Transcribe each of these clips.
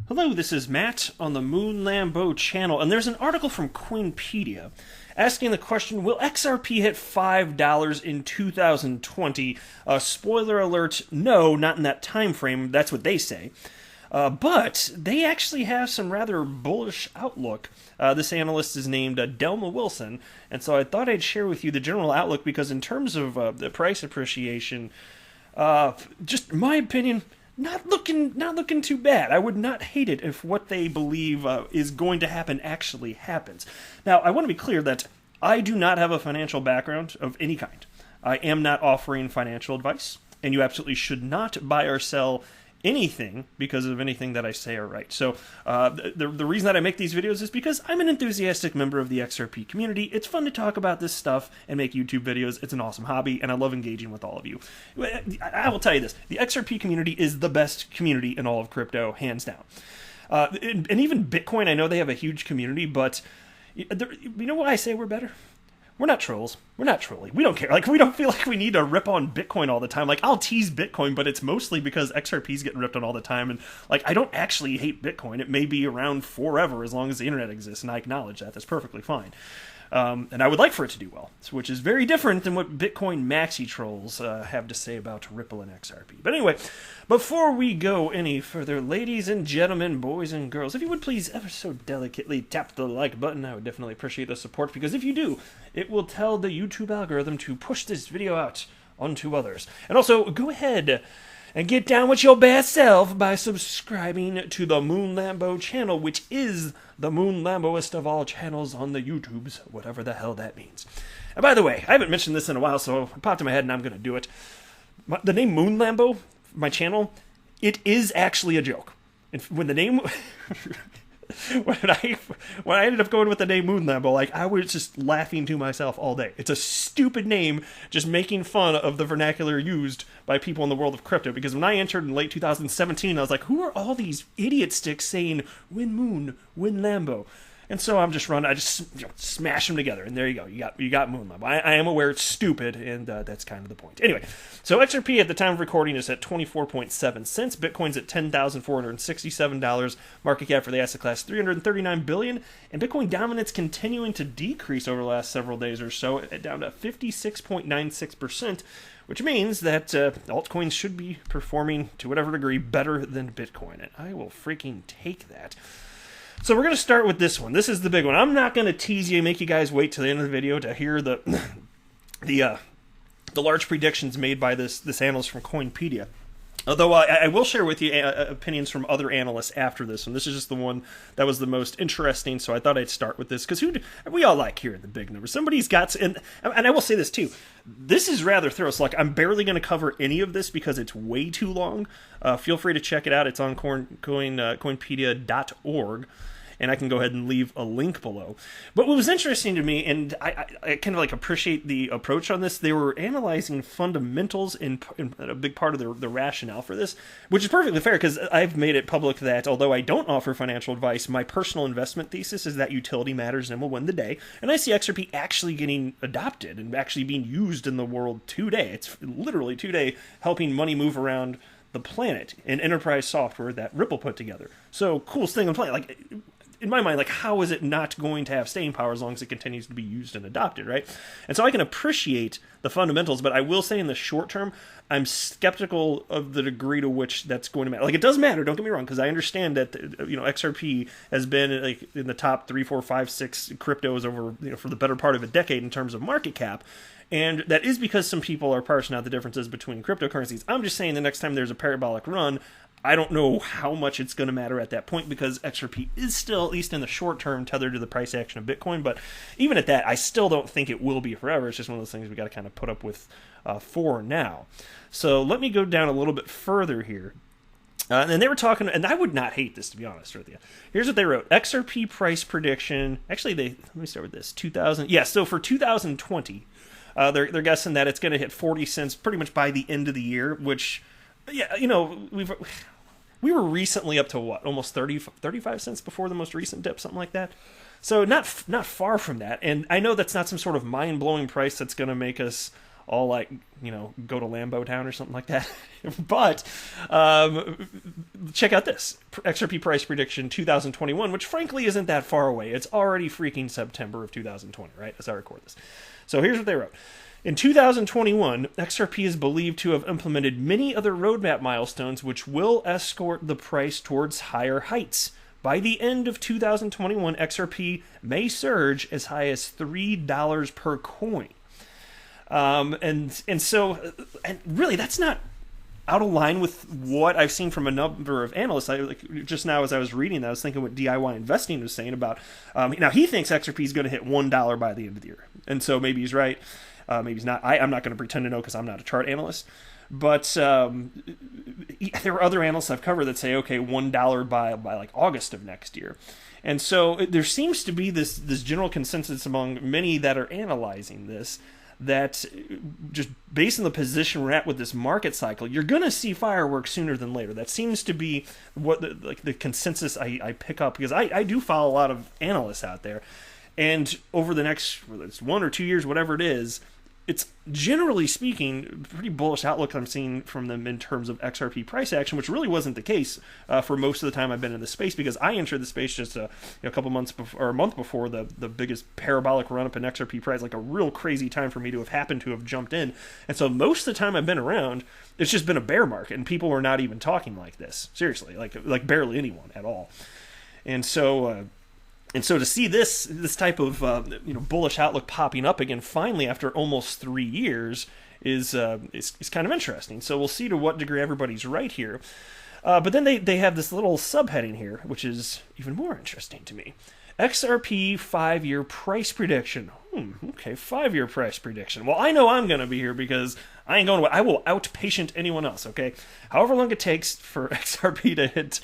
Hello, this is Matt on the Moon Lambo channel, and there's an article from Coinpedia asking the question, will XRP hit $5 in 2020? Spoiler alert, no, not in that time frame, that's what they say. But they actually have some rather bullish outlook. This analyst is named Delma Wilson, and so I thought I'd share with you the general outlook because in terms of the price appreciation, just my opinion, not looking too bad. I would not hate it if what they believe is going to happen actually happens. Now, I want to be clear that I do not have a financial background of any kind. I am not offering financial advice, and you absolutely should not buy or sell anything because of anything that I say or write. So the reason that I make these videos is because I'm an enthusiastic member of the XRP community. It's fun to talk about this stuff and make YouTube videos. It's an awesome hobby, and I love engaging with all of you. I will tell you this. The XRP community is the best community in all of crypto, hands down. And even Bitcoin, I know they have a huge community, but you know why I say we're better? We're not trolls. We're not trolling. We don't care. Like, we don't feel like we need to rip on Bitcoin all the time. Like, I'll tease Bitcoin, but it's mostly because XRP's getting ripped on all the time. And, like, I don't actually hate Bitcoin. It may be around forever as long as the internet exists, and I acknowledge that. That's perfectly fine. And I would like for it to do well, which is very different than what Bitcoin maxi trolls have to say about Ripple and XRP. But anyway, before we go any further, ladies and gentlemen, boys and girls, if you would please ever so delicately tap the like button, I would definitely appreciate the support, because if you do, it will tell the YouTube algorithm to push this video out onto others. And also, go ahead and get down with your best self by subscribing to the Moon Lambo channel, which is the Moon Lamboest of all channels on the YouTubes, whatever the hell that means. And by the way, I haven't mentioned this in a while, so it popped in my head and I'm going to do it. The name Moon Lambo, my channel, it is actually a joke. And when the name... when I ended up going with the name Moon Lambo, like, I was just laughing to myself all day. It's a stupid name, just making fun of the vernacular used by people in the world of crypto. Because when I entered in late 2017, I was like, who are all these idiot sticks saying win Moon, win Lambo? And so I just smash them together, and there you go. You got Moon Lambo. I am aware it's stupid, and that's kind of the point. Anyway, so XRP at the time of recording is at 24.7 cents. Bitcoin's at $10,467. Market cap for the asset class $339 billion, and Bitcoin dominance continuing to decrease over the last several days or so, down to 56.96%. Which means that altcoins should be performing to whatever degree better than Bitcoin, and I will freaking take that. So we're going to start with this one. This is the big one. I'm not going to tease you and make you guys wait till the end of the video to hear the large predictions made by this analyst from Coinpedia. Although I will share with you opinions from other analysts after this one. This is just the one that was the most interesting, so I thought I'd start with this, because we all like hearing the big numbers. Somebody's got, and I will say this too, this is rather thorough. So, like, I'm barely going to cover any of this because it's way too long. Feel free to check it out. It's on Coinpedia.org. And I can go ahead and leave a link below. But what was interesting to me, and I kind of like appreciate the approach on this, they were analyzing fundamentals in a big part of the rationale for this, which is perfectly fair, because I've made it public that although I don't offer financial advice, my personal investment thesis is that utility matters and will win the day. And I see XRP actually getting adopted and actually being used in the world today. It's literally today helping money move around the planet in enterprise software that Ripple put together. So, coolest thing on the planet. Like, in my mind, like, how is it not going to have staying power as long as it continues to be used and adopted, right? And so I can appreciate the fundamentals, but I will say in the short term, I'm skeptical of the degree to which that's going to matter. Like, it does matter, don't get me wrong, because I understand that, XRP has been like in the top 3, 4, 5, 6 cryptos over, for the better part of a decade in terms of market cap. And that is because some people are parsing out the differences between cryptocurrencies. I'm just saying the next time there's a parabolic run, I don't know how much it's going to matter at that point, because XRP is still, at least in the short term, tethered to the price action of Bitcoin. But even at that, I still don't think it will be forever. It's just one of those things we got to kind of put up with for now. So let me go down a little bit further here. And they were talking, and I would not hate this, to be honest with you. Here's what they wrote. XRP price prediction. Actually, let me start with this. So for 2020, they're guessing that it's going to hit 40 cents pretty much by the end of the year, which... Yeah, we were recently up to what, almost 35 cents before the most recent dip, something like that. So not far from that. And I know that's not some sort of mind-blowing price that's going to make us all like, go to Lambo Town or something like that. But check out this XRP price prediction 2021, which frankly isn't that far away. It's already freaking September of 2020, right? As I record this. So here's what they wrote. In 2021, XRP is believed to have implemented many other roadmap milestones which will escort the price towards higher heights. By the end of 2021, XRP may surge as high as $3 per coin. And really, that's not out of line with what I've seen from a number of analysts. Just now, as I was reading that, I was thinking what DIY Investing was saying about. Now, he thinks XRP is going to hit $1 by the end of the year, and so maybe he's right, maybe he's not. I'm not going to pretend to know because I'm not a chart analyst. But there are other analysts I've covered that say, okay, $1 by like August of next year. And so there seems to be this general consensus among many that are analyzing this, that just based on the position we're at with this market cycle, you're going to see fireworks sooner than later. That seems to be what the consensus I pick up, because I do follow a lot of analysts out there. And over the next, whether it's 1 or 2 years, whatever it is, it's generally speaking pretty bullish outlook I'm seeing from them in terms of XRP price action, which really wasn't the case for most of the time I've been in the space, because I entered the space just a couple months before, or a month before the biggest parabolic run up in XRP price, like a real crazy time for me to have happened to have jumped in. And so most of the time I've been around, it's just been a bear market, and people were not even talking like this. Seriously, like barely anyone at all. And so to see this type of bullish outlook popping up again finally after almost 3 years is kind of interesting. So we'll see to what degree everybody's right here. But then they have this little subheading here, which is even more interesting to me. XRP 5-year price prediction. Okay, 5-year price prediction. Well, I know I'm going to be here because I ain't going to. I will outpatient anyone else, okay? However long it takes for XRP to hit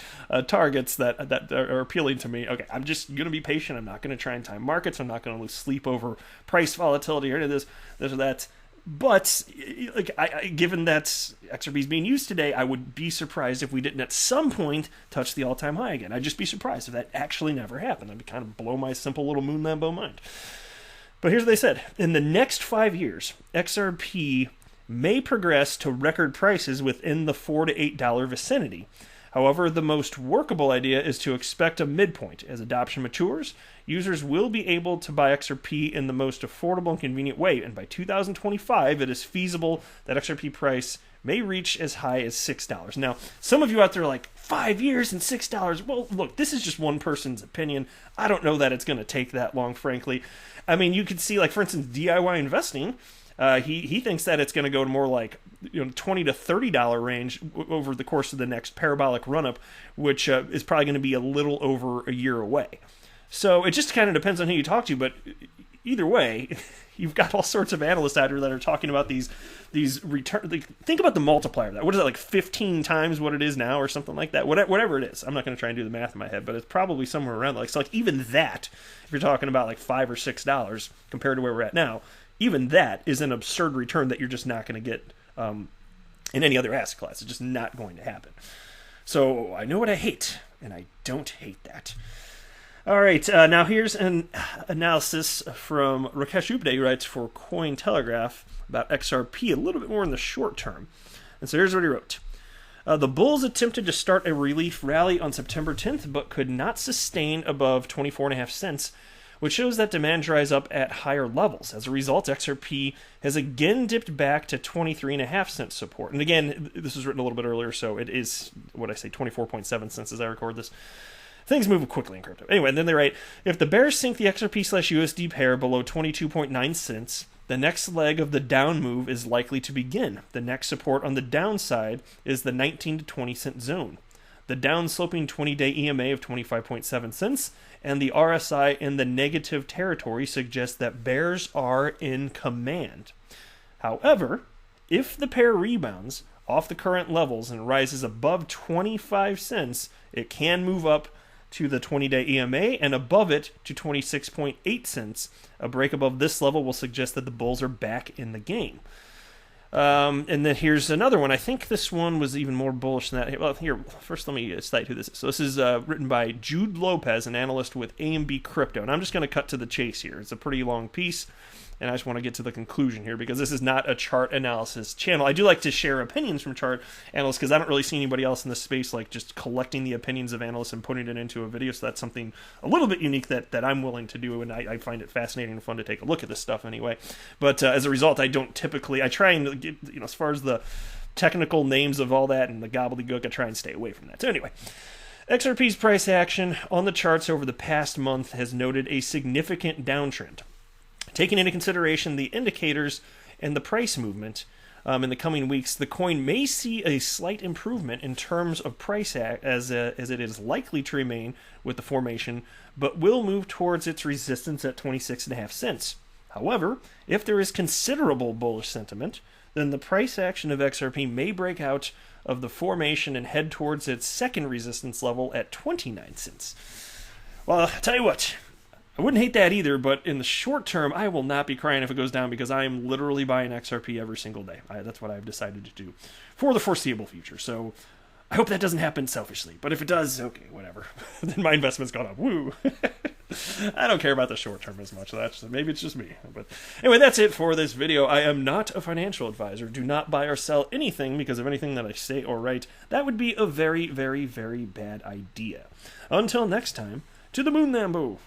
targets that are appealing to me, okay, I'm just going to be patient. I'm not going to try and time markets. I'm not going to lose sleep over price volatility or any of this or that. But given that XRP is being used today, I would be surprised if we didn't at some point touch the all-time high again. I'd just be surprised if that actually never happened. That'd kind of blow my simple little moon Lambo mind. But here's what they said. In the next 5 years, XRP may progress to record prices within the $4 to $8 vicinity. However, the most workable idea is to expect a midpoint. As adoption matures, users will be able to buy XRP in the most affordable and convenient way, and by 2025, it is feasible that XRP price may reach as high as $6. Now, some of you out there are like, 5 years and $6? Well, look, this is just one person's opinion. I don't know that it's going to take that long, frankly. I mean, you could see, like, for instance, DIY Investing, he thinks that it's going to go to more like $20 to $30 range over the course of the next parabolic run-up, which is probably going to be a little over a year away. So it just kind of depends on who you talk to, but either way, you've got all sorts of analysts out here that are talking about these return. Think about the multiplier of that. What is that, like 15 times what it is now or something like that? Whatever it is. I'm not going to try and do the math in my head, but it's probably somewhere around like, so like even that, if you're talking about like $5 or $6 compared to where we're at now, even that is an absurd return that you're just not going to get in any other asset class. It's just not going to happen. So I know what I hate, and I don't hate that. All right, now here's an analysis from Rakesh Upde, who writes for Cointelegraph about XRP a little bit more in the short term. And so here's what he wrote. The bulls attempted to start a relief rally on September 10th, but could not sustain above 24.5 cents, which shows that demand dries up at higher levels. As a result, XRP has again dipped back to 23.5 cents support. And again, this was written a little bit earlier, so it is, 24.7 cents as I record this. Things move quickly in crypto. Anyway, and then they write, if the bears sink the XRP/USD pair below 22.9 cents, the next leg of the down move is likely to begin. The next support on the downside is the 19 to 20 cent zone. The down-sloping 20-day EMA of 25.7 cents and the RSI in the negative territory suggest that bears are in command. However, if the pair rebounds off the current levels and rises above 25 cents, it can move up to the 20-day EMA and above it to 26.8 cents. A break above this level will suggest that the bulls are back in the game. And then here's another one. I think this one was even more bullish than that. Well, here, first let me cite who this is. So this is written by Jude Lopez, an analyst with AMB Crypto. And I'm just going to cut to the chase here. It's a pretty long piece. and I just want to get to the conclusion here because this is not a chart analysis channel. I do like to share opinions from chart analysts because I don't really see anybody else in this space like just collecting the opinions of analysts and putting it into a video. So that's something a little bit unique that I'm willing to do, and I find it fascinating and fun to take a look at this stuff anyway. But as a result, I don't typically, I try and get, as far as the technical names of all that and the gobbledygook, I try and stay away from that. So anyway, XRP's price action on the charts over the past month has noted a significant downtrend. Taking into consideration the indicators and the price movement in the coming weeks, the coin may see a slight improvement in terms of price as it is likely to remain with the formation, but will move towards its resistance at 26.5 cents. However, if there is considerable bullish sentiment, then the price action of XRP may break out of the formation and head towards its second resistance level at 29 cents. Well, I'll tell you what, I wouldn't hate that either, but in the short term, I will not be crying if it goes down because I am literally buying XRP every single day. That's what I've decided to do for the foreseeable future. So I hope that doesn't happen selfishly, but if it does, okay, whatever. Then my investment's gone up. Woo! I don't care about the short term as much. Maybe it's just me. But anyway, that's it for this video. I am not a financial advisor. Do not buy or sell anything because of anything that I say or write. That would be a very, very, very bad idea. Until next time, to the moon, Lambo.